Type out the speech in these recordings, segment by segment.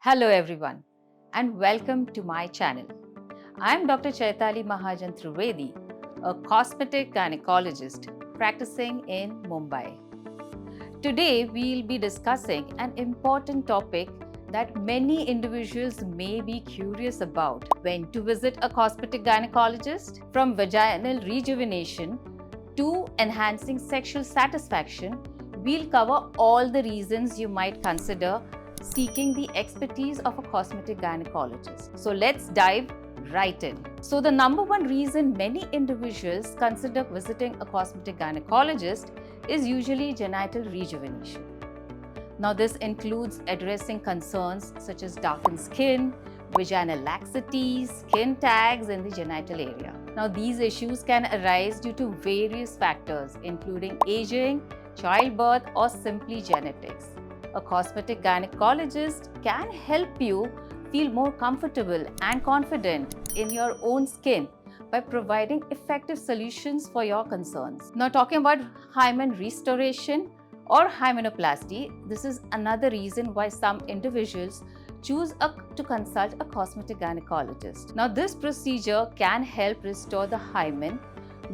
Hello everyone and welcome to my channel. I am Dr. Chaitali Mahajan Trivedi, a cosmetic gynecologist practicing in Mumbai. Today we will be discussing an important topic that many individuals may be curious about: when to visit a cosmetic gynecologist. From vaginal rejuvenation to enhancing sexual satisfaction, we'll cover all the reasons you might consider seeking the expertise of a cosmetic gynecologist. So let's dive right in. So the number one reason many individuals consider visiting a cosmetic gynecologist is usually genital rejuvenation. Now this includes addressing concerns such as darkened skin, vaginal laxity, skin tags in the genital area. Now these issues can arise due to various factors including aging, childbirth, or simply genetics. A cosmetic gynecologist can help you feel more comfortable and confident in your own skin by providing effective solutions for your concerns. Now, talking about hymen restoration or hymenoplasty, this is another reason why some individuals choose to consult a cosmetic gynecologist. Now, this procedure can help restore the hymen,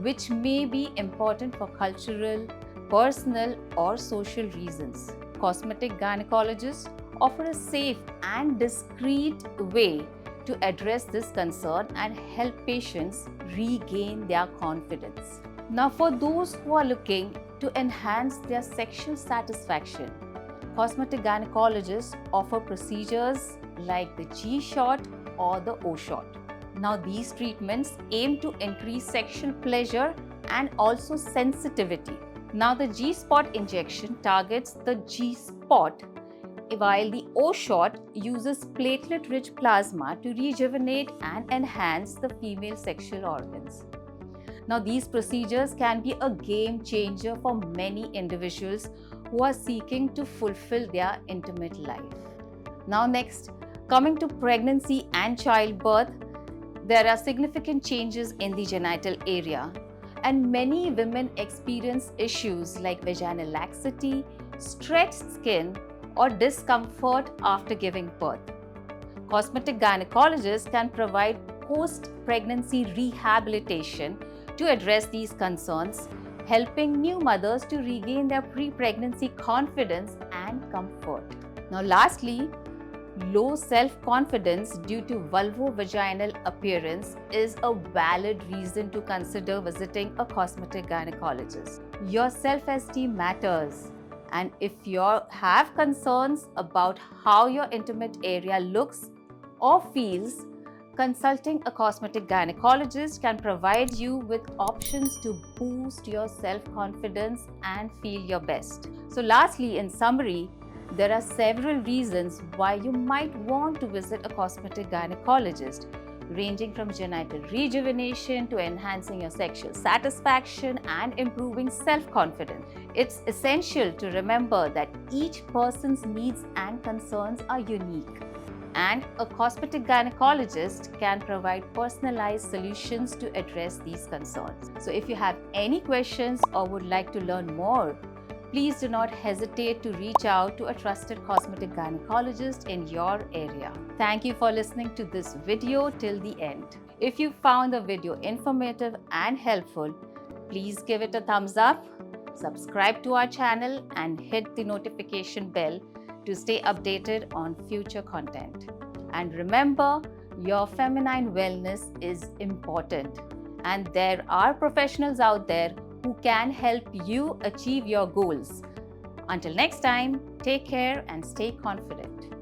which may be important for cultural, personal, or social reasons. Cosmetic gynecologists offer a safe and discreet way to address this concern and help patients regain their confidence. Now, for those who are looking to enhance their sexual satisfaction, cosmetic gynecologists offer procedures like the G-shot or the O-shot. Now, these treatments aim to increase sexual pleasure and also sensitivity. Now, the G-spot injection targets the G-spot, while the O-shot uses platelet-rich plasma to rejuvenate and enhance the female sexual organs. Now, these procedures can be a game changer for many individuals who are seeking to fulfill their intimate life. Now, next, coming to pregnancy and childbirth, there are significant changes in the genital area, and many women experience issues like vaginal laxity, stretched skin, or discomfort after giving birth. Cosmetic gynecologists can provide post-pregnancy rehabilitation to address these concerns, helping new mothers to regain their pre-pregnancy confidence and comfort. Now, lastly, low self-confidence due to vulvovaginal appearance is a valid reason to consider visiting a cosmetic gynecologist. Your self-esteem matters, and if you have concerns about how your intimate area looks or feels, consulting a cosmetic gynecologist can provide you with options to boost your self-confidence and feel your best. So lastly, in summary, there are several reasons why you might want to visit a cosmetic gynecologist, ranging from genital rejuvenation to enhancing your sexual satisfaction and improving self-confidence. It's essential to remember that each person's needs and concerns are unique, and a cosmetic gynecologist can provide personalized solutions to address these concerns. So if you have any questions or would like to learn more, please do not hesitate to reach out to a trusted cosmetic gynecologist in your area. Thank you for listening to this video till the end. If you found the video informative and helpful, please give it a thumbs up, subscribe to our channel, and hit the notification bell to stay updated on future content. And remember, your feminine wellness is important, and there are professionals out there who can help you achieve your goals. Until next time, take care and stay confident.